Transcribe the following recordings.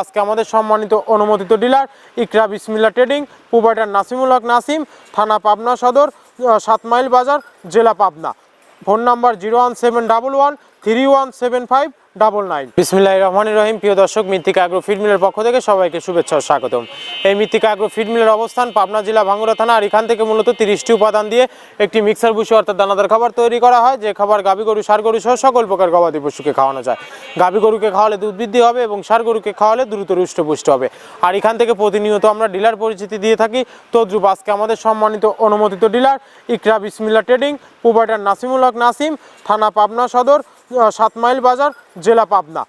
আজকে আমাদের সম্মানিত অনুমোদিত ডিলার ইকরা বিসমিল্লাহ ট্রেডিং, প্রোপাইটার নাসিমুল হক নাসিম, থানা পাবনা সদর, 7 মাইল বাজার, জেলা পাবনা। Phone number 01711317599। বিসমিল্লাহির রহমানির রহিম। প্রিয় দর্শক, মৃত্তিকা অ্যাগ্রো ফিড মিলের পক্ষ থেকে সবাইকে শুভেচ্ছা ও স্বাগতম। এই মৃত্তিকা অ্যাগ্রো ফিড মিলের অবস্থান পাবনা জেলা ভাঙ্গুড়া থানা। আর এখান থেকে মূলত 30টি উপাদান দিয়ে একটি মিক্সার ভুসি অর্থাৎ দানাদার খাবার তৈরি করা হয়, যে খাবার গাভী গরু, ষাঁড় গরু সহ সকল প্রকার গবাদি পশুকে খাওয়ানো যায়। গাভী গরুকে খাওয়ালে দুধ বৃদ্ধি হবে এবং ষাঁড় গরুকে খাওয়ালে দ্রুত হৃষ্টপুষ্ট হবে। আর এখান থেকে প্রতিনিয়ত আমরা ডিলার পরিচিতি দিয়ে থাকি। তদ্রুপ আজকে আমাদের সম্মানিত অনুমোদিত ডিলার ইকরা বিসমিল্লাহ ট্রেডিং, প্রোপাইটার নাসিমুল হক নাসিম, থানা পাবনা সদর, 7 মাইল বাজার, জেলা পাবনা।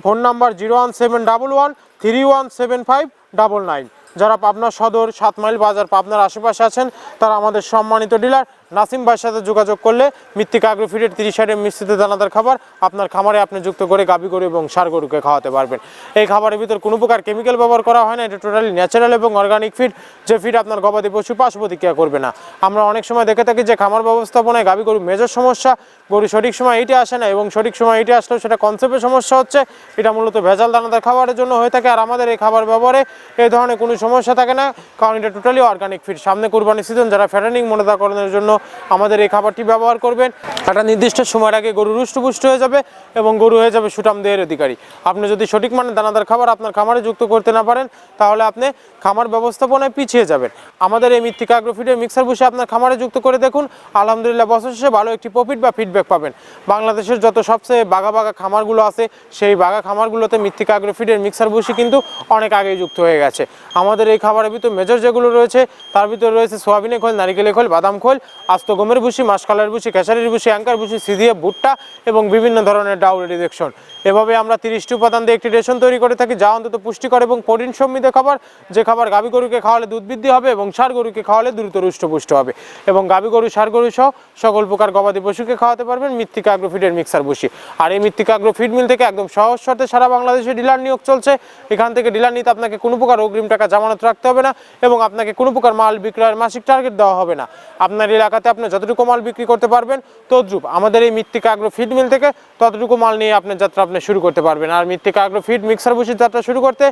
Phone number 01711317599। যারা পাবনা সদর, 7 মাইল বাজার, পাবনার আশেপাশে আছেন, তারা আমাদের সম্মানিত ডিলার নাসিম ভাইয়ের সাথে যোগাযোগ করলে মৃত্তিকা অ্যাগ্রো ফিডের 30 মিশ্রিত দানাদার খাবার আপনার খামারে আপনি যুক্ত করে গাভী গরু এবং ষাঁড় গরুকে খাওয়াতে পারবেন। এই খাবারের ভিতর কোনো প্রকার কেমিক্যাল ব্যবহার করা হয় না। এটা টোটালি ন্যাচারাল এবং অর্গানিক ফিড, যে ফিড আপনার গবাদি পশু পার্শ্ব প্রতিক্রিয়া করবে না। আমরা অনেক সময় দেখে থাকি যে খামার ব্যবস্থাপনায় গাভী গরু মেজর সমস্যা, গরু সঠিক সময় এইটা আসে না, এবং সঠিক সময় এইটা আসলেও সেটা কনসেপ্টের সমস্যা হচ্ছে। এটা মূলত ভেজাল দানাদার খাবারের জন্য হয়ে থাকে। আর আমাদের এই খাবার ব্যবহারে এই ধরনের কোনো সমস্যা থাকে না, কারণ এটা টোটালি অর্গানিক ফিড। সামনে কুরবানি সিজন, যারা ফ্যাটেনিং মোটাতাকরণের জন্য আমাদের এই খাবারটি ব্যবহার করবেন, একটা নির্দিষ্ট সময়ের আগে গরু রুষ্টপুষ্ট হয়ে যাবে এবং গরু হয়ে যাবে সুঠাম দেহের অধিকারী। আপনি যদি সঠিক মানের দানাদার খাবার আপনার খামারে যুক্ত করতে না পারেন, তাহলে আপনি খামার ব্যবস্থাপনায় পিছিয়ে যাবেন। আমাদের এই মৃত্তিকা অ্যাগ্রো ফিডের মিক্সার ভুসি আপনার খামারে যুক্ত করে দেখুন, আলহামদুলিল্লাহ বছর শেষে ভালো একটি প্রফিট বা ফিডব্যাক পাবেন। বাংলাদেশের যত সবচেয়ে বাঘা খামারগুলো আছে, সেই বাঘা খামারগুলোতে মৃত্তিকা অ্যাগ্রো ফিডের মিক্সার ভুসি কিন্তু অনেক আগেই যুক্ত হয়ে গেছে। আমাদের এই খাবারের ভিতর মেজর যেগুলো রয়েছে, তার ভিতরে রয়েছে সোয়াবিনের খোল, নারিকেলের খোল, বাদাম খোল, আস্ত গমের ভুসি, মাসকালের ভুসি, খেসারির ভুসি, অ্যাঙ্কার ভুসি, সিজিএফ, ভুট্টা এবং বিভিন্ন ধরনের ডাউল রিডাকশন। এভাবে আমরা 30টি উপাদান দিয়ে একটি রেশন তৈরি করে থাকি, যা অন্তত পুষ্টিকর এবং প্রোটিন সমৃদ্ধ খাবার, যে খাবার গাভী গরুকে খাওয়ালে দুধ বৃদ্ধি হবে এবং ষাঁড় গরুকে খাওয়ালে দ্রুত হৃষ্টপুষ্ট হবে। এবং গাভী গরু, ষাঁড় গরু সহ সকল প্রকার গবাদি পশুকে খাওয়াতে পারবেন মৃত্তিকা অ্যাগ্রো ফিডের মিক্সার ভুসি। আর এই মৃত্তিকা অ্যাগ্রো ফিড মিল থেকে একদম সহজ শর্তে সারা বাংলাদেশে ডিলার নিয়োগ চলছে। এখান থেকে ডিলার নিতে আপনাকে কোনো প্রকার অগ্রিম টাকা জামানত রাখতে হবে না, এবং আপনাকে কোনো প্রকার মাল বিক্রয়ের মাসিক টার্গেট দেওয়া হবে না। আপনার এলাকাতে আপনি যতটুকু মাল বিক্রি করতে পারবেন, তদ্রুপ আমাদের এই মৃত্তিকা অ্যাগ্রো ফিড মিল থেকে ততটুকু মাল নিয়ে আপনার যাত্রা আপনি শুরু করতে পারবেন। আর মৃত্তিকা অ্যাগ্রো ফিড মিক্সার ভুসির যাত্রা শুরু করতে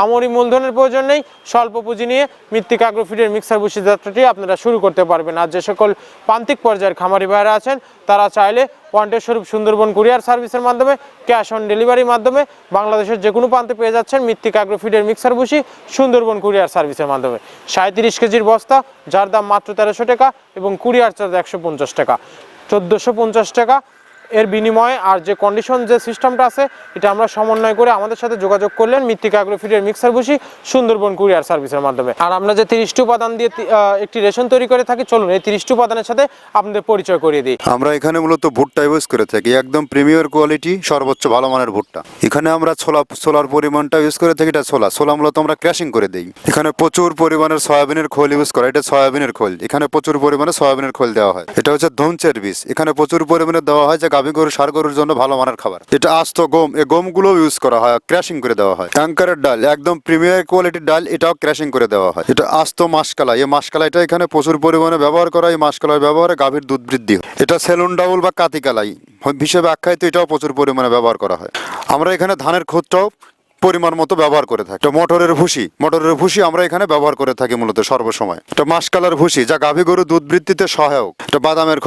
আমরি মূলধনের প্রয়োজন নেই, স্বল্প পুঁজি নিয়ে মৃত্তিকা অ্যাগ্রো ফিডের মিক্সার ভুসির যাত্রাটি আপনারা শুরু করতে পারবেন। আর যে সকল প্রান্তিক পর্যায়ের খামারি ভাইরা আছেন, তারা চাইলে ওয়ান্টেড স্বরূপ সুন্দরবন কুরিয়ার সার্ভিসের মাধ্যমে, ক্যাশ অন ডেলিভারির মাধ্যমে বাংলাদেশের যে কোনো প্রান্তে পেয়ে যাচ্ছেন মৃত্তিকা অ্যাগ্রো ফিডের মিক্সার ভুসি সুন্দরবন কুরিয়ার সার্ভিসের মাধ্যমে। 37 কেজির বস্তা, যার দাম মাত্র 1300 টাকা এবং কুরিয়ার চার্জ 150 টাকা, 1450 টাকা এর বিনিময়ে। আর যে কন্ডিশন যে সিস্টেমটা আছে, এটা আমরা সমন্বয় করে আমাদের সাথে যোগাযোগ করলেন মৃত্তিকা অ্যাগ্রো ফিডের মিক্সার ভুসি সুন্দরবন কুরিয়ার সার্ভিসের মাধ্যমে। আর আমরা যে 30টি উপাদান দিয়ে একটি রেশন তৈরি করে থাকি, চলুন এই 30টি উপাদানের সাথে আপনাদের পরিচয় করিয়ে দিই। আমরা এখানে মূলত ভুট্টা ইউজ করে থাকি, একদম প্রিমিয়ার কোয়ালিটি, সর্বোচ্চ ভালো মানের ভুট্টা। এখানে আমরা ছোলার পরিমাণটা ইউজ করে থাকি। এটা ছোলা মূলত আমরা ক্র্যাশিং করে দিই। এখানে প্রচুর পরিমাণের সয়াবিনের খোল ইউজ করা, এটা সয়াবিনের খোল। এখানে প্রচুর পরিমাণে সয়াবিনের খোল দেওয়া হয়। এটা হচ্ছে ধনচের বীজ, এখানে প্রচুর পরিমাণে দেওয়া হয়, যে গাভী গরু, ষাঁড় গরুর জন্য ভালো মানের খাবার। এটা আস্ত গম, এই গমগুলো ইউজ করা হয়, ক্র্যাশিং করে দেওয়া হয়। অ্যাঙ্কারের ডাল, একদম প্রিমিয়ার কোয়ালিটির ডাল, এটাও ক্র্যাশিং করে দেওয়া হয়। এটা আস্ত মাসকালাই, এই মাসকালাইটা এখানে প্রচুর পরিমাণে ব্যবহার করা হয়। এই মাসকালাই ব্যবহারে গাভীর দুধ বৃদ্ধি হয়। এটা সেলুন ডাউল বা কাতিকালাই হিসেবে আখ্যায়িত, এটাও প্রচুর পরিমাণে ব্যবহার করা হয়। আমরা এখানে ধানের খোঁজটাও পরিমাণ মতো ব্যবহার করে থাকি। মটরের ভুসি আমরা এখানে ব্যবহার করে থাকি মূলত সর্বসময়। এটা মাসকালার ভুসি, যা গাভী গরু দুধ বৃদ্ধিতে সহায়ক। এটা বাদামের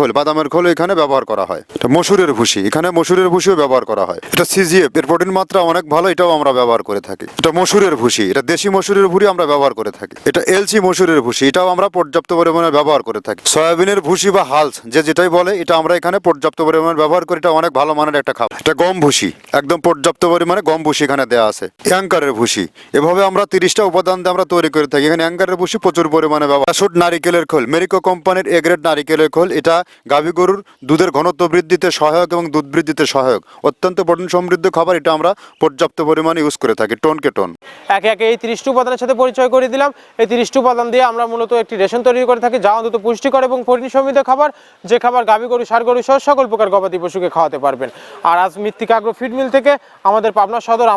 খোল এখানে ব্যবহার করা হয়। এটা মসুরের ভুসি, এখানে মসুরের ভুসিও ব্যবহার করা হয়। এটা সিজিএফ, এর প্রোটিন মাত্রা অনেক ভালো, এটাও আমরা ব্যবহার করে থাকি। এটা মসুরের ভুসি, এটা দেশি মসুরের ভুসি আমরা ব্যবহার করে থাকি। এটা এলসি মসুরের ভুসি, এটাও আমরা পর্যাপ্ত পরিমাণে ব্যবহার করে থাকি। সয়াবিনের ভুসি বা হালস, যেটাই বলে, এটা আমরা এখানে পর্যাপ্ত পরিমাণে ব্যবহার করি। এটা অনেক ভালো মানের একটা খাবার। এটা গম ভুসি, একদম পর্যাপ্ত পরিমাণে গম ভুসি এখানে দেওয়া আছে। অ্যাঙ্কারের ভুসি, এভাবে আমরা 30টা উপাদান দিয়ে আমরা তৈরি করে থাকি। এখানে অ্যাঙ্কারের ভুসি প্রচুর পরিমাণে ব্যবহার। নারিকেলের খোল, মেরিকো কোম্পানির এ গ্রেড নারিকেলের খোল, এটা গাভী গরুর দুধের ঘনত্ব বৃদ্ধিতে সহায়ক এবং দুধ বৃদ্ধিতে সহায়ক, অত্যন্ত প্রোটিন সমৃদ্ধ খাবার। এটা আমরা পর্যাপ্ত পরিমাণে ইউজ করে থাকি, টনকে টন। একে একে এই 30টি উপাদানের সাথে পরিচয় করে দিলাম। এই 30টি উপাদান দিয়ে আমরা মূলত একটি রেশন তৈরি করে থাকি, যা অন্তত পুষ্টিকর এবং প্রোটিন সমৃদ্ধ খাবার, যে খাবার গাভী গরু, ষাঁড় গরু সহ সকল প্রকার গবাদি পশুকে খাওয়াতে পারবেন। আর আজ মৃত্তিকা অ্যাগ্রো ফিড মিল থেকে আমাদের পাবনা সদর,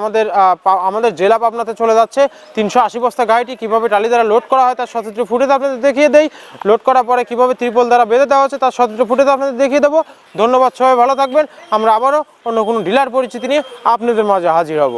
আমাদের জেলা পাবনাতে চলে যাচ্ছে 380 বস্তা গাড়িটি কিভাবে টালি দ্বারা লোড করা হয় তার সচিত্র ফুটেজ আপনাদের দেখিয়ে দেই। লোড করার পরে কিভাবে ত্রিপল দ্বারা বেঁধে দেওয়া হচ্ছে তার সচিত্র ফুটেজ আপনাদের দেখিয়ে দেবো। ধন্যবাদ, সবাই ভালো থাকবেন। আমরা আবারও অন্য কোনো ডিলার পরিচিতি নিয়ে আপনাদের মাঝে হাজির হব।